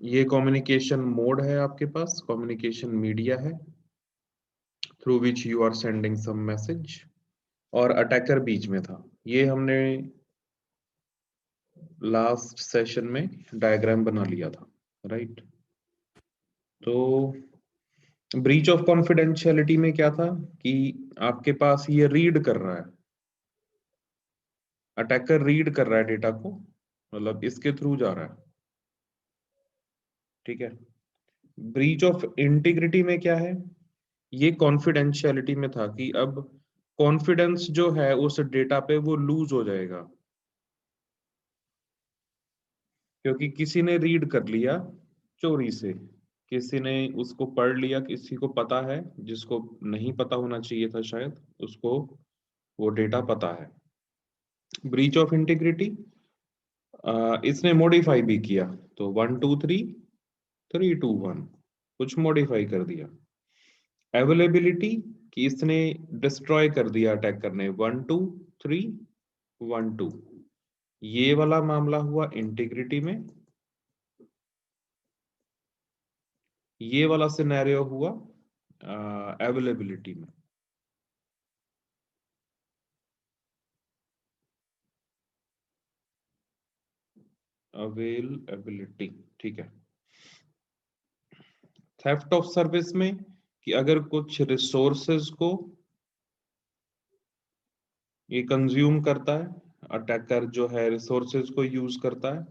ये communication mode है आपके पास, कम्युनिकेशन मीडिया है through which you are sending some message, और अटैकर बीच में था। ये हमने लास्ट सेशन में डायग्राम बना लिया था, राइट। तो ब्रीच ऑफ कॉन्फिडेंशियलिटी में क्या था कि आपके पास ये रीड कर रहा है, अटैकर रीड कर रहा है डेटा को, मतलब इसके थ्रू जा रहा है, ठीक है। ब्रीच ऑफ इंटीग्रिटी में क्या है, ये कॉन्फिडेंशियलिटी में था कि अब कॉन्फिडेंस जो है उस डेटा पे वो लूज हो जाएगा, क्योंकि किसी ने रीड कर लिया चोरी से, किसी ने उसको पढ़ लिया, किसी को पता है, जिसको नहीं पता होना चाहिए था शायद, उसको वो डेटा पता है। ब्रीच ऑफ इंटीग्रिटी इसने मॉडिफाई भी किया, तो 1 2 3 3 2 1 कुछ मॉडिफाई कर दिया। अवेलेबिलिटी कि इसने डिस्ट्रॉय कर दिया अटैक करने, 1 2 3 1 2, ये वाला मामला हुआ इंटीग्रिटी में। ये वाला सिनेरियो हुआ अवेलेबिलिटी में। अवेलेबिलिटी, ठीक है। थेफ्ट ऑफ सर्विस में कि अगर कुछ रिसोर्सेज को ये कंज्यूम करता है, अटैकर जो है रिसोर्सेज को यूज करता है,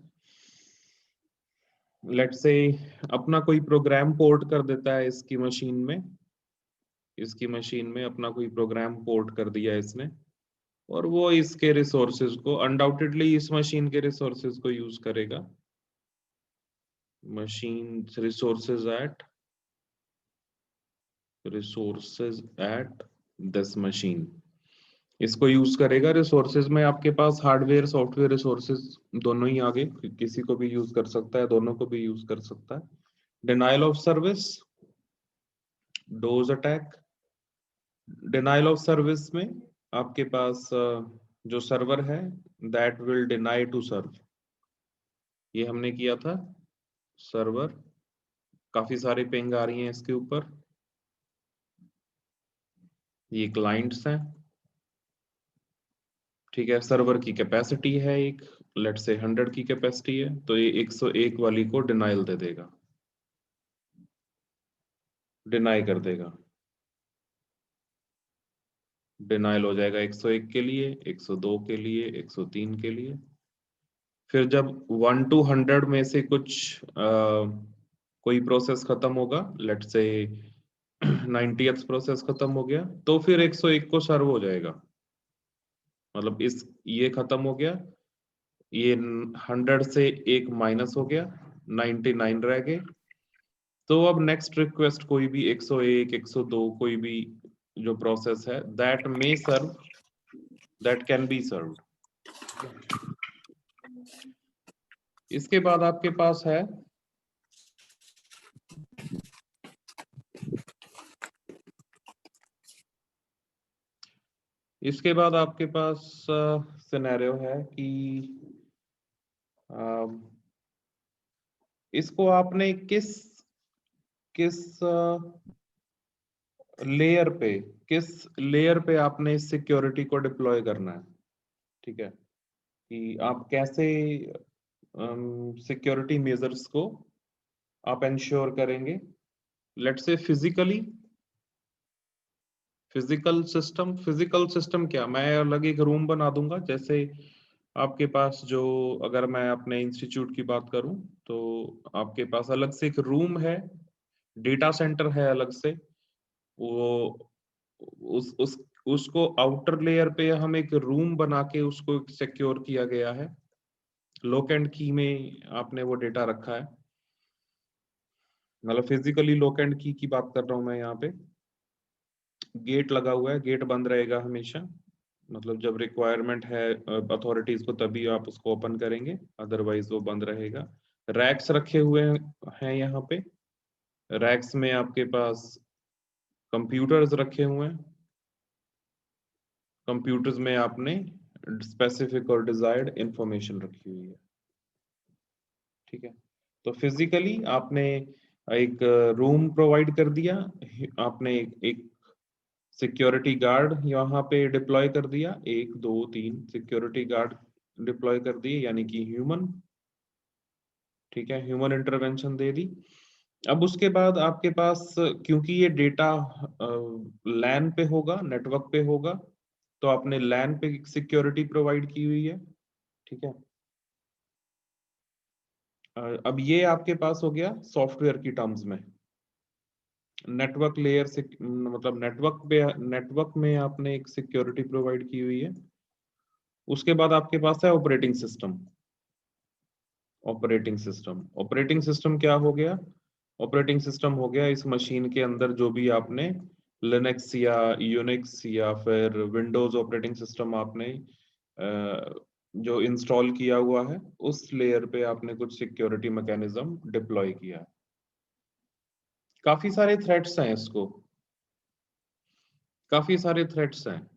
लेट्स से अपना कोई प्रोग्राम पोर्ट कर देता है इसकी मशीन में, इसकी मशीन में अपना कोई प्रोग्राम पोर्ट कर दिया इसने, और वो इसके रिसोर्सेज को अनडाउटेडली इस मशीन के रिसोर्सेज को यूज करेगा। Machine resources at this machine, इसको यूज करेगा। रिसोर्सेज में आपके पास हार्डवेयर सॉफ्टवेयर रिसोर्सेज दोनों ही आगे, किसी को भी यूज कर सकता है, दोनों को भी यूज कर सकता है। Denial of service, DoS attack. Denial of service में आपके पास जो सर्वर है that will deny to serve, ये हमने किया था। सर्वर काफी सारे पिंग आ रही हैं इसके ऊपर, ये क्लाइंट्स हैं, ठीक है। सर्वर की कैपेसिटी है एक, लेट से 100 की कैपेसिटी है, तो ये 101 वाली को डिनाइल दे देगा, डिनाई कर देगा। डिनाइल हो जाएगा 101 के लिए, 102 के लिए, 103 के लिए। फिर जब 1 to 100 में से कुछ कोई प्रोसेस खत्म होगा, लेट से 90th प्रोसेस खत्म हो गया, तो फिर 101 को सर्व हो जाएगा। मतलब इस ये खत्म हो गया, ये 100 से एक माइनस हो गया, 99 रह गए। तो अब नेक्स्ट रिक्वेस्ट कोई भी 101 102 कोई भी जो प्रोसेस है that may serve, that can be served. इसके बाद आपके पास है इसके बाद आपके पास सिनेरियो है कि इसको आपने किस किस लेयर पे किस लेयर पे आपने इस सिक्योरिटी को डिप्लॉय करना है, ठीक है। कि आप कैसे सिक्योरिटी मेजर्स को आप इंश्योर करेंगे। लेट्स से फिजिकल सिस्टम क्या, मैं अलग एक रूम बना दूंगा। जैसे आपके पास जो, अगर मैं अपने इंस्टीट्यूट की बात करूं, तो आपके पास अलग से एक रूम है, डेटा सेंटर है अलग से। वो उस उसको आउटर लेयर पे हम एक रूम बना के उसको सिक्योर किया गया है, लॉक एंड की में आपने वो डेटा रखा है। मतलब फिजिकली लॉक एंड की बात कर रहा हूं मैं यहाँ पे। गेट लगा हुआ है, गेट बंद रहेगा हमेशा, मतलब जब रिक्वायरमेंट है अथॉरिटीज को तभी आप उसको ओपन करेंगे, अदरवाइज वो बंद रहेगा। रैक्स रखे हुए हैं यहाँ पे, रैक्स में आपके पास कंप्यूटर्स रखे हुए हैं, कंप्यूटर्स में आपने स्पेसिफिक और डिजायर्ड इंफॉर्मेशन रखी हुई है, ठीक है। तो फिजिकली आपने एक रूम प्रोवाइड कर दिया, आपने एक सिक्योरिटी गार्ड यहाँ पे डिप्लॉय कर दिया, 1 2 3 सिक्योरिटी गार्ड डिप्लॉय कर दिए, यानी कि ह्यूमन, ठीक है, ह्यूमन इंटरवेंशन दे दी। अब उसके बाद आपके पास, क्योंकि ये डेटा लैन पे होगा, नेटवर्क पे होगा, तो आपने लैन पे सिक्योरिटी प्रोवाइड की हुई है, ठीक है। अब ये आपके पास हो गया सॉफ्टवेयर की टर्म्स में, नेटवर्क लेयर से, मतलब नेटवर्क में आपने एक सिक्योरिटी प्रोवाइड की हुई है। उसके बाद आपके पास है ऑपरेटिंग सिस्टम। ऑपरेटिंग सिस्टम क्या हो गया? ऑपरेटिंग सिस्टम हो गया इस मशीन के अंदर जो भी आपने लिनक्स या यूनिक्स या फिर विंडोज ऑपरेटिंग सिस्टम आपने जो इंस्टॉल किया हुआ है, उस लेयर पे आपने कुछ सिक्योरिटी मैकेनिज्म डिप्लॉय किया है। काफी सारे थ्रेट्स हैं इसको, काफी सारे थ्रेट्स हैं।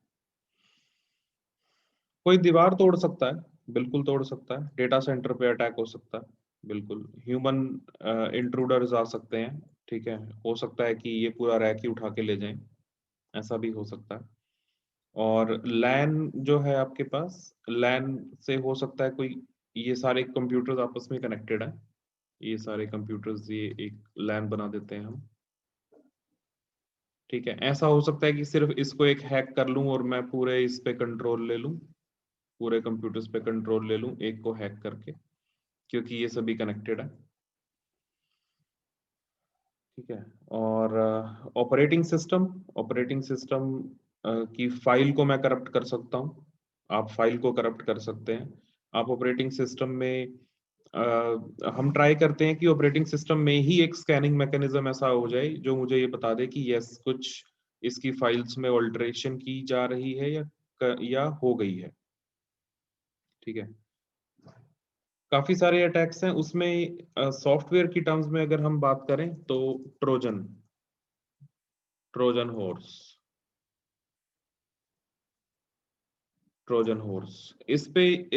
कोई दीवार तोड़ सकता है, बिल्कुल तोड़ सकता है। डेटा सेंटर पे अटैक हो सकता है, बिल्कुल। ह्यूमन इंट्रूडर्स आ सकते हैं, ठीक है। हो सकता है कि ये पूरा रैक ही उठा के ले जाएं, ऐसा भी हो सकता है। और लैन जो है आपके पास, लैन से हो सकता है कोई, ये सारे कंप्यूटर्स आपस में कनेक्टेड हैं, ये सारे कंप्यूटर्स, ये एक लैन बना देते हैं हम, ठीक है। ऐसा हो सकता है कि सिर्फ इसको एक हैक कर लूं और मैं पूरे इस पे कंट्रोल ले लूं, पूरे कंप्यूटर्स पे कंट्रोल ले लूं एक को हैक करके, क्योंकि ये सभी कनेक्टेड है, ठीक है। और ऑपरेटिंग सिस्टम की फाइल को मैं करप्ट कर सकता हूँ, आप फाइल को करप्ट कर सकते हैं। आप ऑपरेटिंग सिस्टम में हम ट्राई करते हैं कि ऑपरेटिंग सिस्टम में ही एक स्कैनिंग मैकेनिज्म ऐसा हो जाए जो मुझे ये बता दे कि यस, कुछ इसकी फाइल्स में ऑल्टरेशन की जा रही है या हो गई है, ठीक है। काफी सारे अटैक्स हैं उसमें। सॉफ्टवेयर की टर्म्स में अगर हम बात करें तो Trojan, Trojan horse, Trojan horse, इस पे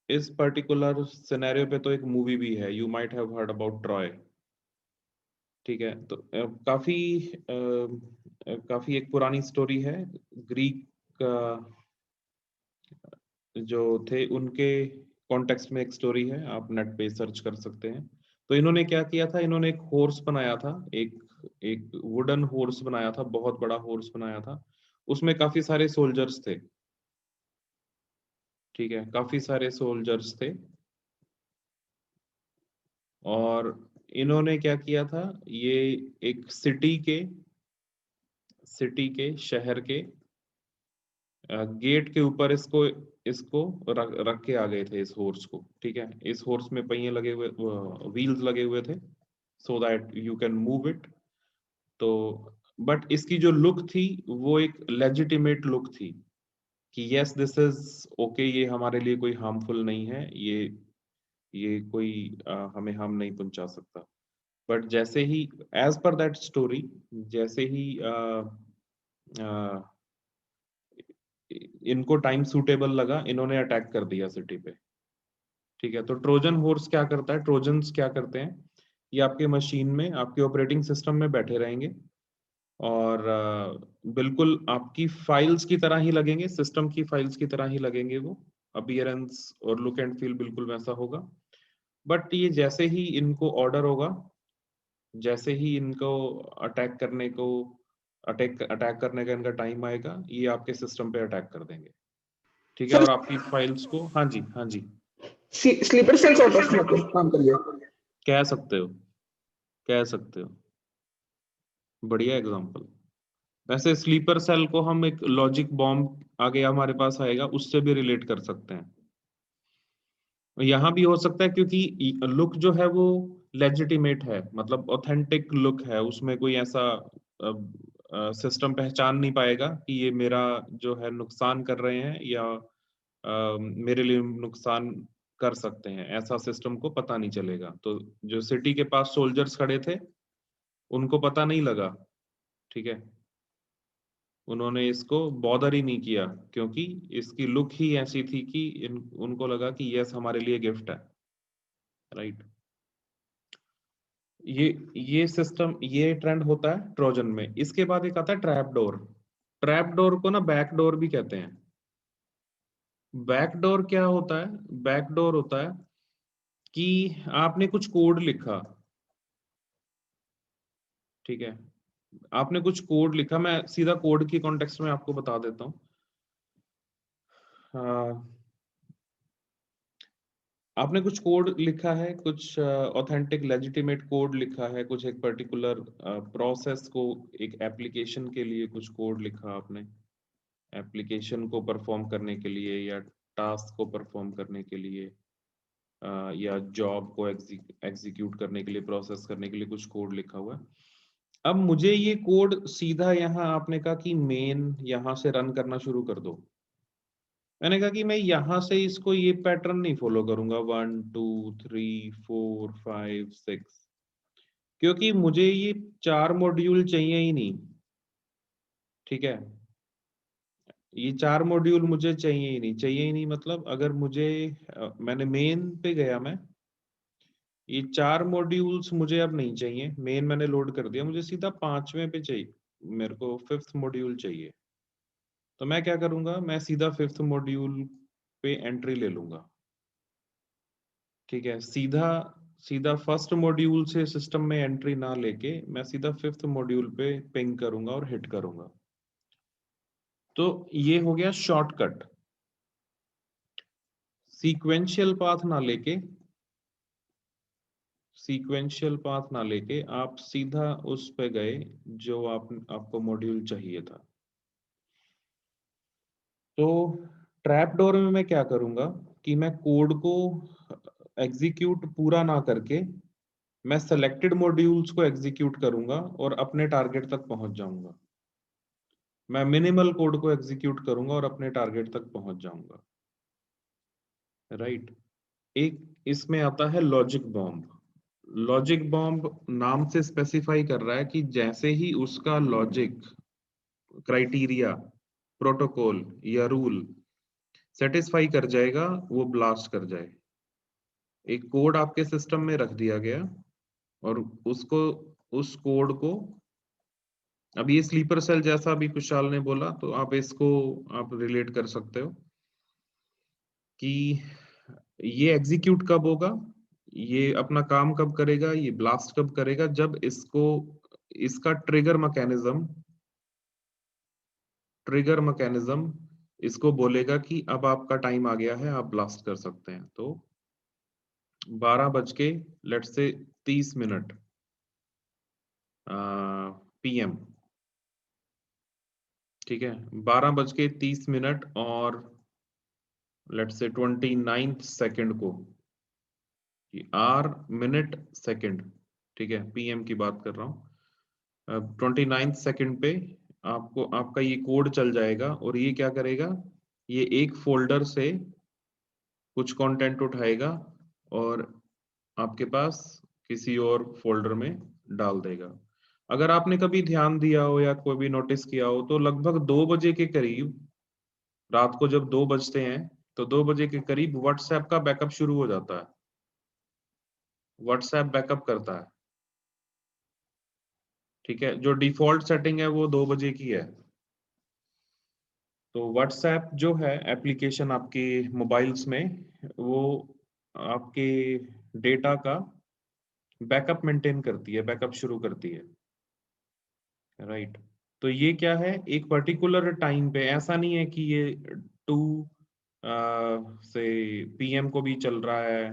इस पर्टिकुलर सिनेरियो पे तो एक मूवी भी है, you might have heard about Troy, ठीक है। तो काफी एक पुरानी स्टोरी है, ग्रीक जो थे उनके कॉन्टेक्स्ट में एक स्टोरी है, आप नेट पे सर्च कर सकते हैं। तो इन्होंने क्या किया था, इन्होंने एक हॉर्स बनाया था, एक एक वुडन हॉर्स बनाया था, बहुत बड़ा हॉर्स बनाया था। उसमें काफी सारे सोल्जर्स थे, ठीक है, काफी सारे सोल्जर्स थे। और इन्होंने क्या किया था, ये एक शहर के गेट के ऊपर इसको इसको रख के आ गए थे, इस हॉर्स को, ठीक है। इस हॉर्स में पहिए लगे हुए, व्हील्स लगे हुए थे, so that you can move it. तो बट इसकी जो लुक थी वो एक लेजिटिमेट लुक थी कि यस दिस इज ओके, ये हमारे लिए कोई हार्मफुल नहीं है, ये कोई हमें हार्म नहीं पहुंचा सकता। बट जैसे ही, एज पर दैट स्टोरी, जैसे ही इनको टाइम सूटेबल लगा, इन्होंने अटैक कर दिया सिटी पे, ठीक है। तो ट्रोजन हॉर्स क्या करता है, ट्रोजन्स क्या करते हैं, ये आपके मशीन में, आपके ऑपरेटिंग सिस्टम में बैठे रहेंगे और बिल्कुल आपकी फाइल्स की तरह ही लगेंगे, सिस्टम की फाइल्स की तरह ही लगेंगे वो, अपीयरेंस और लुक एंड फील बिल्कुल वैसा होगा। बट ये जैसे ही इनको ऑर्डर होगा, जैसे ही इनको अटैक अटैक करने का इनका टाइम आएगा, ये आपके सिस्टम पे अटैक कर देंगे, ठीक है। सर और आपकी फाइल्स को, हाँ जी, हाँ जी, स्लीपर सेल सॉर्ट ऑफ मतलब काम करिए। कह सकते हो, कह सकते हो, बढ़िया एग्जांपल। वैसे स्लीपर सेल को हम एक लॉजिक बॉम्ब आगे हमारे पास आएगा, उससे भी रिलेट कर सकते हैं। यहाँ भी हो सकता है क्योंकि लुक जो है वो लेजिटिमेट है, मतलब ऑथेंटिक लुक है, उसमें कोई ऐसा सिस्टम पहचान नहीं पाएगा कि ये मेरा जो है नुकसान कर रहे हैं या मेरे लिए नुकसान कर सकते हैं, ऐसा सिस्टम को पता नहीं चलेगा। तो जो सिटी के पास सोल्जर्स खड़े थे उनको पता नहीं लगा, ठीक है, उन्होंने इसको बॉदर ही नहीं किया, क्योंकि इसकी लुक ही ऐसी थी कि उनको लगा कि यस हमारे लिए गिफ्ट है, राइट। ये सिस्टम, ये ट्रेंड होता है ट्रोजन में। इसके बाद एक आता है ट्रैप डोर। ट्रैप डोर को ना बैक डोर भी कहते हैं। बैक डोर क्या होता है? बैक डोर होता है कि आपने कुछ कोड लिखा, ठीक है, आपने कुछ कोड लिखा, मैं सीधा कोड की कॉन्टेक्स्ट में आपको बता देता हूँ। आपने कुछ कोड लिखा है, कुछ ऑथेंटिक लेजिटिमेट कोड लिखा है, कुछ एक पर्टिकुलर प्रोसेस को, एक एप्लीकेशन के लिए कुछ कोड लिखा आपने, एप्लीकेशन को परफॉर्म करने के लिए या टास्क को परफॉर्म करने के लिए, या जॉब को एग्जीक्यूट करने के लिए, प्रोसेस करने के लिए कुछ कोड लिखा हुआ है। अब मुझे ये कोड सीधा यहाँ आपने कहा कि मेन यहाँ से रन करना शुरू कर दो। मैंने कहा कि मैं यहां से इसको ये पैटर्न नहीं फॉलो करूंगा 1 2 3 4 5 6, क्योंकि मुझे ये 4 मॉड्यूल चाहिए ही नहीं, ठीक है। ये 4 मॉड्यूल मुझे चाहिए ही नहीं, चाहिए ही नहीं मतलब अगर मुझे मैंने मेन पे गया, मैं ये 4 मॉड्यूल्स मुझे अब नहीं चाहिए, मेन मैंने लोड कर दिया, मुझे सीधा 5वें पे चाहिए, मेरे को 5th मॉड्यूल चाहिए। तो मैं क्या करूंगा, मैं सीधा 5th मॉड्यूल पे एंट्री ले लूंगा, ठीक है। सीधा सीधा फर्स्ट मॉड्यूल से सिस्टम में एंट्री ना लेके मैं सीधा 5th मॉड्यूल पे पिंग करूंगा और हिट करूंगा। तो ये हो गया शॉर्टकट। सीक्वेंशियल पाथ ना लेके, सीक्वेंशियल पाथ ना लेके आप सीधा उस पे गए जो आपको मॉड्यूल चाहिए था। तो ट्रैप डोर में मैं क्या करूंगा कि मैं कोड को एग्जीक्यूट पूरा ना करके मैं सेलेक्टेड मॉड्यूल्स को एग्जीक्यूट करूंगा और अपने टारगेट तक पहुंच जाऊंगा। मैं मिनिमल कोड को एग्जीक्यूट करूंगा और अपने टारगेट तक पहुंच जाऊंगा, राइट। एक इसमें आता है लॉजिक बॉम्ब। लॉजिक बॉम्ब नाम से स्पेसिफाई कर रहा है कि जैसे ही उसका लॉजिक, क्राइटेरिया, प्रोटोकॉल या रूल सेटिस्फाई कर जाएगा, वो ब्लास्ट कर जाए। एक कोड आपके सिस्टम में रख दिया गया और उसको, उस कोड को, अब ये स्लीपर सेल जैसा भी कुशाल ने बोला, तो आप इसको आप रिलेट कर सकते हो कि ये एग्जीक्यूट कब होगा, ये अपना काम कब करेगा, ये ब्लास्ट कब करेगा, जब इसको, इसका ट्रिगर मैकेनिज्म इसको बोलेगा कि अब आपका टाइम आ गया है, आप ब्लास्ट कर सकते हैं। तो 12 बज के लेट्स से 30 मिनट PM, ठीक है, 12 बज के 30 मिनट और लेट्स से 29 सेकेंड को, आर मिनट सेकेंड, ठीक है, PM की बात कर रहा हूँ। 29 सेकेंड पे आपको आपका ये कोड चल जाएगा और ये क्या करेगा, ये एक फोल्डर से कुछ कंटेंट उठाएगा और आपके पास किसी और फोल्डर में डाल देगा। अगर आपने कभी ध्यान दिया हो या कोई भी नोटिस किया हो, तो लगभग 2 बजे के करीब, रात को जब 2 बजते हैं, तो 2 बजे के करीब व्हाट्सएप का बैकअप शुरू हो जाता है। व्हाट्सएप बैकअप करता है, ठीक है। जो डिफॉल्ट सेटिंग है वो 2 बजे की है। तो व्हाट्सएप जो है एप्लीकेशन आपके मोबाइल्स में, वो आपके डेटा का बैकअप मेंटेन करती है, बैकअप शुरू करती है, राइट। तो ये क्या है, एक पर्टिकुलर टाइम पे, ऐसा नहीं है कि ये 2 से PM को भी चल रहा है,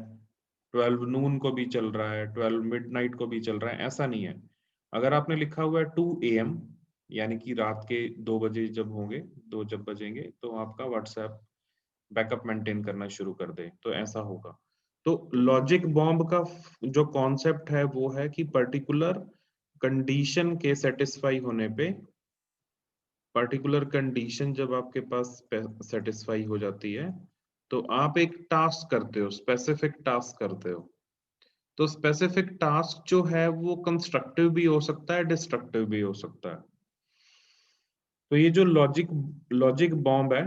12 नून को भी चल रहा है, 12 मिडनाइट को भी चल रहा है, ऐसा नहीं है। अगर आपने लिखा हुआ है 2 AM, यानी कि रात के 2 बजे जब होंगे, 2 जब बजेंगे, तो आपका व्हाट्सएप बैकअप मेंटेन करना शुरू कर दे, तो ऐसा होगा। तो लॉजिक बॉम्ब का जो कॉन्सेप्ट है वो है कि पर्टिकुलर कंडीशन के सेटिस्फाई होने पे, पर्टिकुलर कंडीशन जब आपके पास सेटिस्फाई हो जाती है, तो आप एक टास्क करते हो, स्पेसिफिक टास्क करते हो। तो स्पेसिफिक टास्क जो है वो कंस्ट्रक्टिव भी हो सकता है, डिस्ट्रक्टिव भी हो सकता है। तो ये जो लॉजिक बॉम्ब है,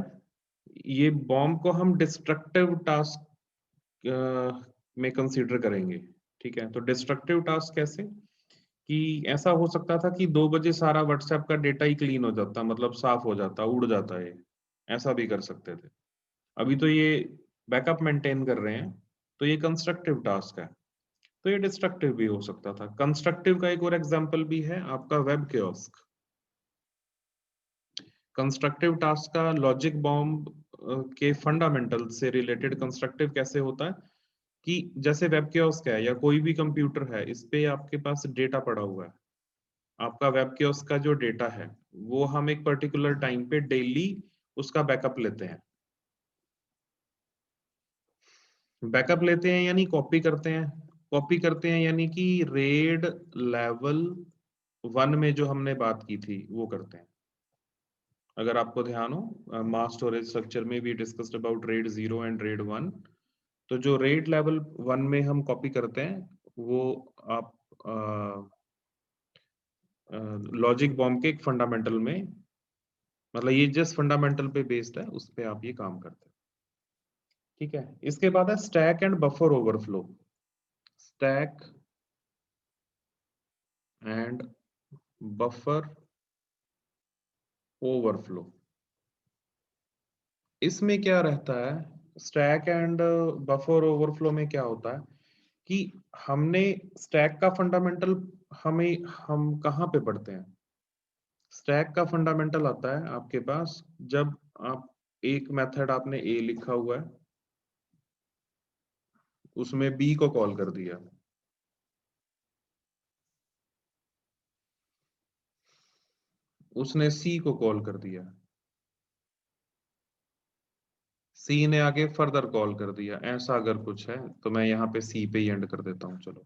ये बॉम्ब को हम डिस्ट्रक्टिव टास्क में कंसीडर करेंगे, ठीक है, तो डिस्ट्रक्टिव टास्क कैसे कि ऐसा हो सकता था कि 2 बजे सारा व्हाट्सएप का डेटा ही क्लीन हो जाता, मतलब साफ हो जाता, उड़ जाता है, ऐसा भी कर सकते थे। अभी तो ये बैकअप मेंटेन कर रहे हैं, तो ये कंस्ट्रक्टिव टास्क है, तो ये डिस्ट्रक्टिव भी हो सकता था। कंस्ट्रक्टिव का एक और एग्जांपल भी है आपका वेब कियोस्क। कंस्ट्रक्टिव टास्क का लॉजिक बॉम्ब के फंडामेंटल से रिलेटेड कंस्ट्रक्टिव कैसे होता है कि जैसे वेब कियोस्क है या कोई भी कंप्यूटर है, इस पे आपके पास डेटा पड़ा हुआ है। आपका वेब कियोस्क का जो डेटा है वो हम एक पर्टिकुलर टाइम पे डेली उसका बैकअप लेते हैं। बैकअप लेते हैं यानी कॉपी करते हैं। कॉपी करते हैं यानी कि रेड लेवल 1 में जो हमने बात की थी वो करते हैं। अगर आपको ध्यान हो, मास स्टोरेज स्ट्रक्चर में भी discussed about red 0 and red 1। तो जो रेड लेवल 1 में हम कॉपी करते हैं वो आप लॉजिक बॉम्ब के एक फंडामेंटल में, मतलब ये जिस फंडामेंटल पे बेस्ड है उस पे आप ये काम करते हैं। ठीक है, इसके बाद है stack and buffer overflow. Stack and buffer overflow, इसमें क्या रहता है? स्टैक एंड बफर ओवरफ्लो में क्या होता है कि हमने स्टैक का फंडामेंटल हम कहाँ पे पढ़ते हैं? स्टैक का फंडामेंटल आता है आपके पास जब आप एक मेथड आपने ए लिखा हुआ है, उसमें बी को कॉल कर दिया, उसने सी को कॉल कर दिया, सी ने आगे फर्दर कॉल कर दिया, ऐसा अगर कुछ है तो मैं यहाँ पे सी पे ही एंड कर देता हूँ। चलो,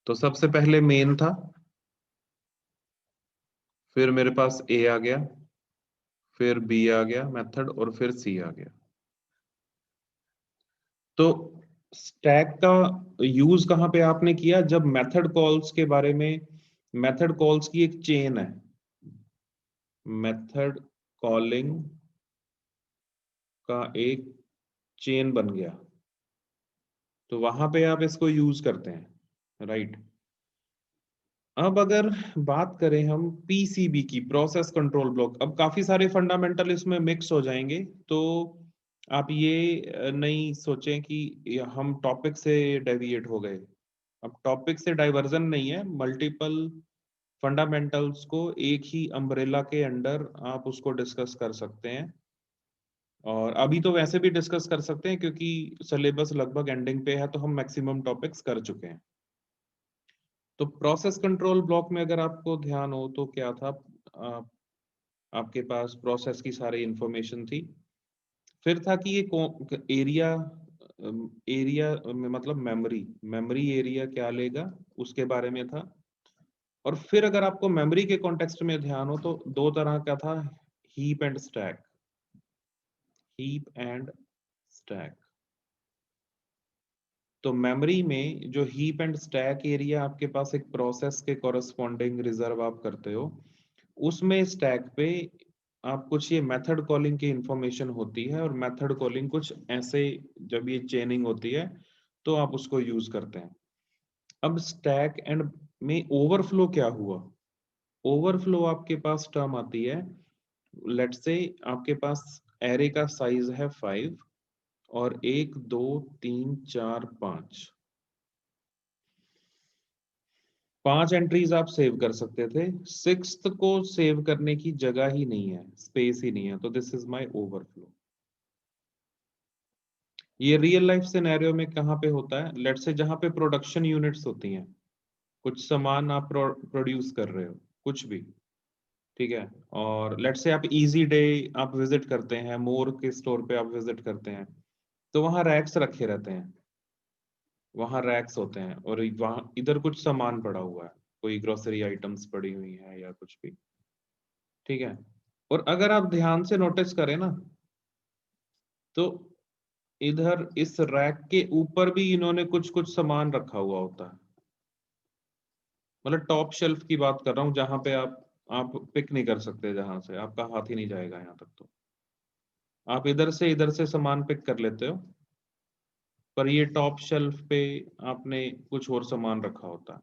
तो सबसे पहले मेन था, फिर मेरे पास ए आ गया, फिर बी आ गया मेथड, और फिर सी आ गया। तो स्टैक का यूज कहाँ पे आपने किया? जब मेथड कॉल्स के बारे में, मेथड कॉल्स की एक चेन है, मेथड कॉलिंग का एक चेन बन गया, तो वहां पे आप इसको यूज करते हैं, राइट। अब अगर बात करें हम पीसीबी की, प्रोसेस कंट्रोल ब्लॉक, अब काफी सारे फंडामेंटल इसमें मिक्स हो जाएंगे, तो आप ये नहीं सोचें कि हम टॉपिक से डेविएट हो गए। अब टॉपिक से डाइवर्जन नहीं है, मल्टीपल फंडामेंटल्स को एक ही अम्ब्रेला के अंडर आप उसको डिस्कस कर सकते हैं, और अभी तो वैसे भी डिस्कस कर सकते हैं क्योंकि सिलेबस लगभग एंडिंग पे है, तो हम मैक्सिमम टॉपिक्स कर चुके हैं। तो प्रोसेस कंट्रोल ब्लॉक में अगर आपको ध्यान हो तो क्या था, आप, आपके पास प्रोसेस की सारी इंफॉर्मेशन थी, फिर था कि ये एरिया, एरिया में मतलब मेमोरी, मेमोरी एरिया क्या लेगा उसके बारे में था। और फिर अगर आपको मेमोरी के कॉन्टेक्स्ट में ध्यान हो तो दो तरह का था, heap and stack, heap and stack. तो मेमोरी में जो हीप एंड स्टैक एरिया आपके पास एक प्रोसेस के कॉरस्पॉन्डिंग रिजर्व आप करते हो, उसमें स्टैक पे आप कुछ ये मेथड कॉलिंग की इंफॉर्मेशन होती है, और मेथड कॉलिंग कुछ ऐसे जब ये चेनिंग होती है तो आप उसको यूज करते हैं। अब स्टैक एंड में ओवरफ्लो क्या हुआ? ओवरफ्लो आपके पास टर्म आती है, लेट्स से आपके पास एरे का साइज है 5, और 1 2 3 4 5, 5 एंट्रीज आप सेव कर सकते थे, सिक्स्थ को सेव करने की जगह ही नहीं है, स्पेस ही नहीं है, तो दिस इज माय ओवरफ्लो। ये रियल लाइफ सिनेरियो में कहाँ पे होता है? लेट्स से जहाँ पे प्रोडक्शन यूनिट्स होती हैं, कुछ सामान आप प्रोड्यूस कर रहे हो, कुछ भी, ठीक है, और लेट्स से आप इजी डे आप विजिट करते हैं, मोर के स्टोर पे आप विजिट करते हैं, तो वहाँ रैक्स रखे रहते हैं, वहाँ रैक्स होते हैं, और वहाँ इधर कुछ सामान पड़ा हुआ है, कोई ग्रोसरी आइटम्स पड़ी हुई है या कुछ भी, ठीक है। और अगर आप ध्यान से नोटिस करें ना, तो इधर इस रैक के ऊपर भी इन्होंने कुछ कुछ सामान रखा हुआ होता है, मतलब टॉप शेल्फ की बात कर रहा हूँ, जहां पे आप पिक नहीं कर सकते, जहां से आपका हाथ ही नहीं जाएगा यहाँ तक, तो आप इधर से सामान पिक कर लेते हो, पर ये टॉप शेल्फ पे आपने कुछ और सामान रखा होता है।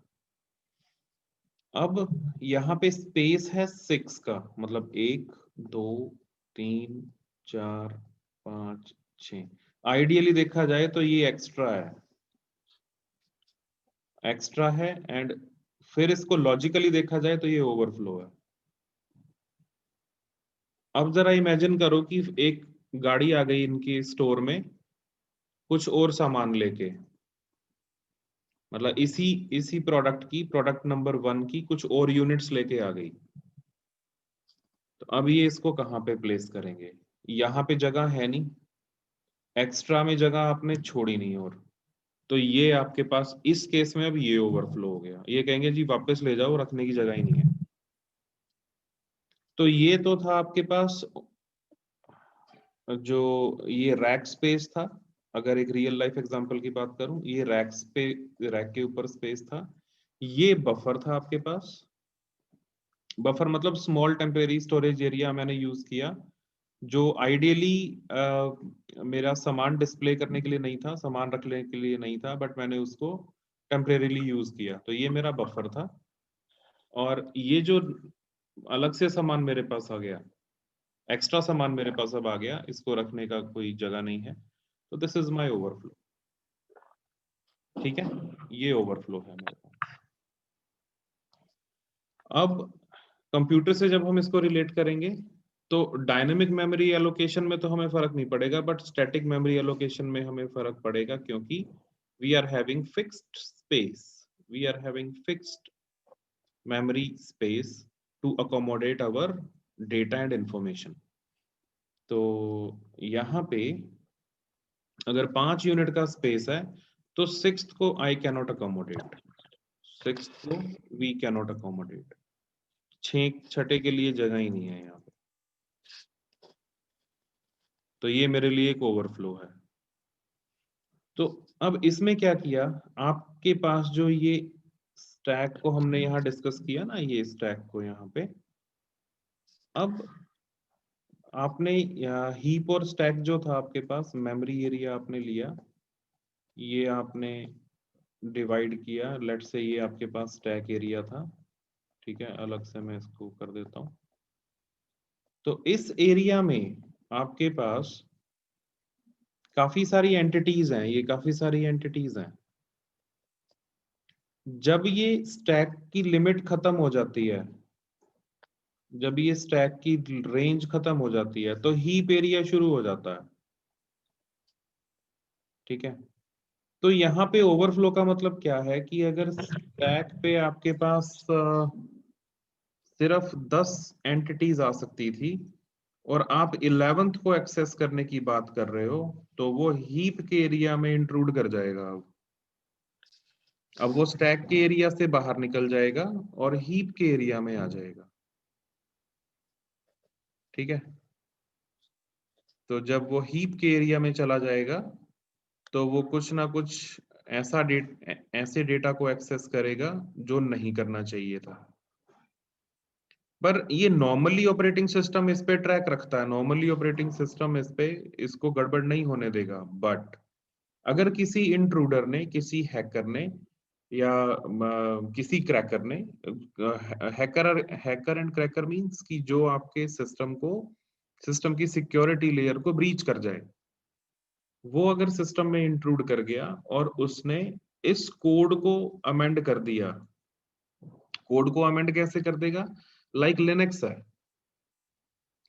अब यहाँ पे स्पेस है 6 का, मतलब 1 2 3 4 5 6। आइडियली देखा जाए तो ये एक्स्ट्रा है एंड फिर इसको लॉजिकली देखा जाए तो ये ओवरफ्लो है। अब जरा इमेजिन करो कि एक गाड़ी आ गई इनकी स्टोर में कुछ और सामान लेके, मतलब इसी प्रोडक्ट की, प्रोडक्ट नंबर 1 की कुछ और यूनिट्स लेके आ गई। तो अब ये इसको कहाँ पे प्लेस करेंगे? यहाँ पे जगह है नहीं, एक्स्ट्रा में जगह आपने छोड़ी नहीं, और तो ये आपके पास इस केस में अब ये ओवरफ्लो हो गया। ये कहेंगे जी वापस ले जाओ, रखने की जगह ही नहीं है। तो ये तो था आपके पास जो ये रैक स्पेस था। अगर एक रियल लाइफ एग्जांपल की बात करूं, ये रैक के ऊपर स्पेस था। ये बफर था आपके पास। बफर मतलब स्मॉल टेम्परेरी स्टोरेज एरिया मैंने यूज किया, जो आइडियली मेरा सामान डिस्प्ले करने के लिए नहीं था, सामान रखने के लिए नहीं था, बट मैंने उसको टेम्परेरीली यूज किया। तो ये मेरा बफर था। और ये जो अलग से सामान मेरे पास आ गया, एक्स्ट्रा सामान मेरे पास अब आ गया, इसको रखने का कोई जगह नहीं है, तो दिस इज माय ओवरफ्लो। ठीक है, ये ओवरफ्लो है मेरे पास। अब कंप्यूटर से जब हम इसको रिलेट करेंगे तो डायनेमिक मेमोरी एलोकेशन में तो हमें फर्क नहीं पड़ेगा, बट स्टैटिक मेमोरी एलोकेशन में हमें फर्क पड़ेगा, क्योंकि we are having fixed space, we are having fixed memory space to accommodate our data and information। तो यहाँ पे अगर 5 यूनिट का स्पेस है तो 6th को आई कैनॉट अकोमोडेट, 6th को वी कैनॉट अकोमोडेट, छठे के लिए जगह ही नहीं है यहाँ पे। तो ये मेरे लिए एक ओवरफ्लो है। तो अब इसमें क्या किया, आपके पास जो ये स्टैक को हमने यहाँ डिस्कस किया ना, ये स्टैक को यहाँ पे, अब आपने हीप और स्टैक जो था आपके पास, मेमोरी एरिया आपने लिया, ये आपने डिवाइड किया। लेट से ये आपके पास स्टैक एरिया था, ठीक है, अलग से मैं इसको कर देता हूं। तो इस एरिया में आपके पास काफी सारी एंटिटीज हैं, ये काफी सारी एंटिटीज हैं। जब ये स्टैक की लिमिट खत्म हो जाती है, जब ये स्टैक की रेंज खत्म हो जाती है, तो हीप एरिया शुरू हो जाता है। ठीक है, तो यहाँ पे ओवरफ्लो का मतलब क्या है कि अगर स्टैक पे आपके पास सिर्फ 10 एंटिटीज आ सकती थी और आप 11th को एक्सेस करने की बात कर रहे हो, तो वो हीप के एरिया में इंट्रूड कर जाएगा। अब वो स्टैक के एरिया से बाहर निकल जाएगा और हीप के एरिया में आ जाएगा। ठीक है, तो जब वो हीप के एरिया में चला जाएगा तो वो कुछ ना कुछ ऐसे डेटा को एक्सेस करेगा जो नहीं करना चाहिए था। पर ये नॉर्मली ऑपरेटिंग सिस्टम इस पे ट्रैक रखता है, नॉर्मली ऑपरेटिंग सिस्टम इस पे, इसको गड़बड़ नहीं होने देगा। बट अगर किसी इंट्रूडर ने, किसी हैकर ने, या किसी क्रैकर ने, हैकर एंड क्रैकर मींस कि जो आपके सिस्टम की सिक्योरिटी लेयर को ब्रीच कर जाए, वो अगर सिस्टम में इंट्रूड कर गया और उसने इस कोड को अमेंड कर दिया। कोड को अमेंड कैसे कर देगा? लाइक लिनक्स है,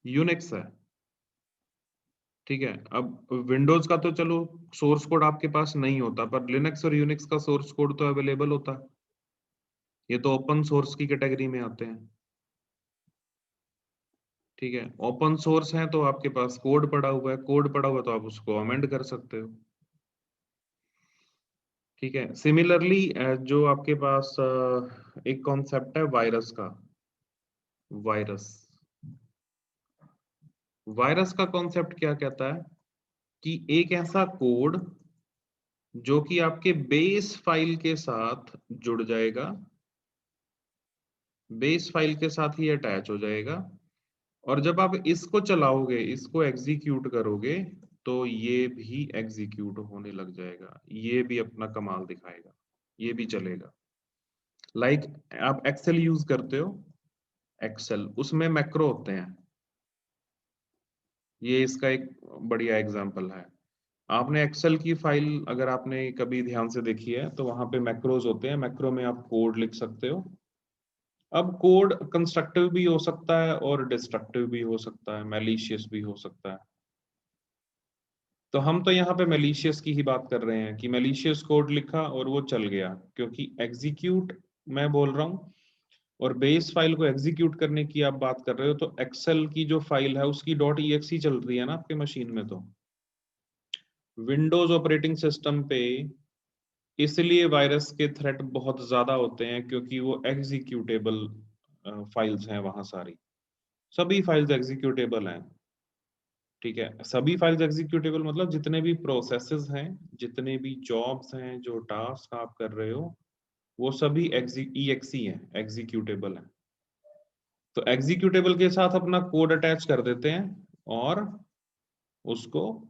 यूनिक्स है, ठीक है। अब विंडोज का तो चलो सोर्स कोड आपके पास नहीं होता, पर लिनक्स और यूनिक्स का सोर्स कोड तो अवेलेबल होता है। ये तो ओपन सोर्स की कैटेगरी में आते हैं। ठीक है, ओपन सोर्स है तो आपके पास कोड पड़ा हुआ है, कोड पड़ा हुआ तो आप उसको अमेंड कर सकते हो। ठीक है, सिमिलरली जो आपके पास एक कॉन्सेप्ट है वायरस का। वायरस वायरस का कॉन्सेप्ट क्या कहता है कि एक ऐसा कोड जो कि आपके बेस फाइल के साथ जुड़ जाएगा, बेस फाइल के साथ ही अटैच हो जाएगा, और जब आप इसको चलाओगे, इसको एग्जीक्यूट करोगे, तो ये भी एग्जीक्यूट होने लग जाएगा, ये भी अपना कमाल दिखाएगा, ये भी चलेगा। लाइक आप एक्सेल यूज करते हो, एक्सेल उसमें मैक्रो होते हैं, ये इसका एक बढ़िया एग्जांपल है। आपने एक्सेल की फाइल अगर आपने कभी ध्यान से देखी है तो वहां पे मैक्रोज होते हैं, मैक्रो में आप कोड लिख सकते हो। अब कोड कंस्ट्रक्टिव भी हो सकता है और डिस्ट्रक्टिव भी हो सकता है, मैलिशियस भी हो सकता है। तो हम तो यहाँ पे मैलिशियस की ही बात कर रहे हैं कि मैलिशियस कोड लिखा और वो चल गया, क्योंकि एग्जीक्यूट मैं बोल रहा हूँ और बेस फाइल को एग्जीक्यूट करने की आप बात कर रहे हो, तो एक्सेल की जो फाइल है उसकी .exe चल रही है ना आपके मशीन में। तो विंडोज ऑपरेटिंग सिस्टम पे इसलिए वायरस के थ्रेट बहुत ज्यादा होते हैं, क्योंकि वो एग्जीक्यूटेबल फाइल्स हैं वहां सारी, सभी फाइल्स एग्जीक्यूटेबल हैं। ठीक है, सभी फाइल्स एग्जीक्यूटेबल मतलब जितने भी प्रोसेसेस हैं, जितने भी जॉब्स हैं, जो टास्क आप कर रहे हो, वो सभी EXE हैं, एग्जीक्यूटेबल हैं। तो एग्जीक्यूटेबल के साथ अपना कोड अटैच कर देते हैं और उसको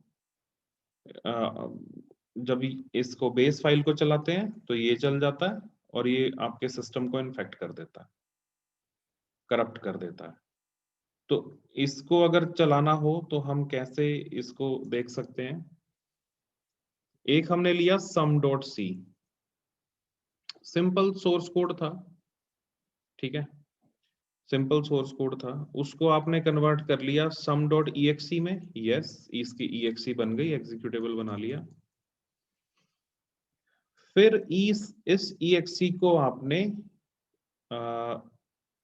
जब इसको बेस फाइल को चलाते हैं तो ये चल जाता है और ये आपके सिस्टम को इन्फेक्ट कर देता है, करप्ट कर देता है। तो इसको अगर चलाना हो तो हम कैसे इसको देख सकते हैं? एक हमने लिया sum.c, सिंपल सोर्स कोड था, ठीक है, सिंपल सोर्स कोड था, उसको आपने कन्वर्ट कर लिया sum.exe में। यस, इसकी exe बन गई, एग्जीक्यूटेबल बना लिया। फिर इस exe को आपने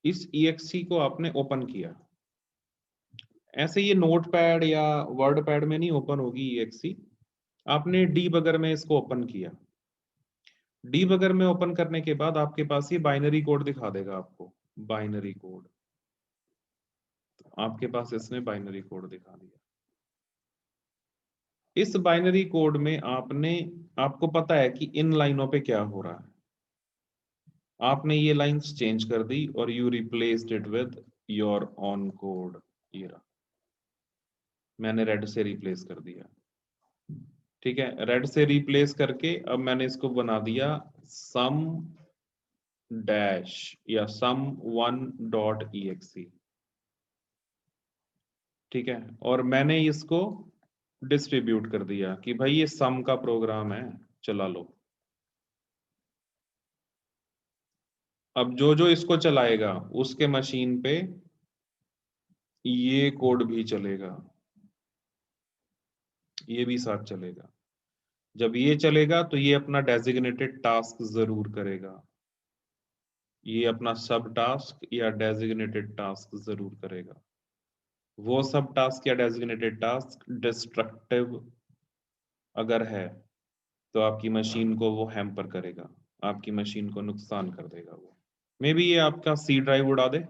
इस exe को आपने ओपन किया। ऐसे ये नोटपैड या वर्ड पैड में नहीं ओपन होगी exe, आपने डीबगर में इसको ओपन किया। डीबगर में ओपन करने के बाद आपके पास ये बाइनरी कोड दिखा देगा आपको, बाइनरी कोड। आपके पास इसने बाइनरी कोड दिखा दिया। इस बाइनरी कोड में आपको पता है कि इन लाइनों पे क्या हो रहा है। आपने ये लाइंस चेंज कर दी और you replaced it with your on code. ये रहा, मैंने रेड से रिप्लेस कर दिया। ठीक है, रेड से रिप्लेस करके अब मैंने इसको बना दिया सम डैश या sum1.exe। ठीक है, और मैंने इसको डिस्ट्रीब्यूट कर दिया कि भाई ये सम का प्रोग्राम है, चला लो। अब जो जो इसको चलाएगा उसके मशीन पे ये कोड भी चलेगा, ये भी साथ चलेगा। जब ये चलेगा तो ये अपना डेजिग्नेटेड टास्क जरूर करेगा, ये अपना सब टास्क या डेजिग्नेटेड टास्क जरूर करेगा। वो सब टास्क या डेजिग्नेटेड टास्क डिस्ट्रक्टिव अगर है तो आपकी मशीन को वो हैम्पर करेगा, आपकी मशीन को नुकसान कर देगा वो। मे बी ये आपका सी ड्राइव उड़ा दे,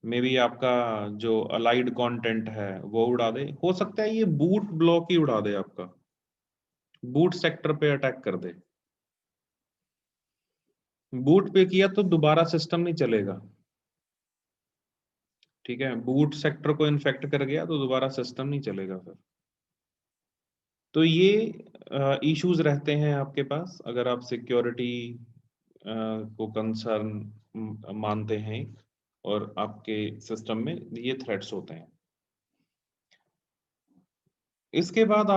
मे बी आपका जो अलाइड कंटेंट है वो उड़ा दे, हो सकता है ये बूट ब्लॉक ही उड़ा दे, आपका बूट सेक्टर पे अटैक कर दे। बूट पे किया तो दोबारा सिस्टम नहीं चलेगा। ठीक है, बूट सेक्टर को इन्फेक्ट कर गया तो दोबारा सिस्टम नहीं चलेगा फिर। तो ये इश्यूज रहते हैं आपके पास अगर आप सिक्योरिटी को कंसर्न मानते हैं और आपके सिस्टम में ये थ्रेट्स होते हैं। इसके बाद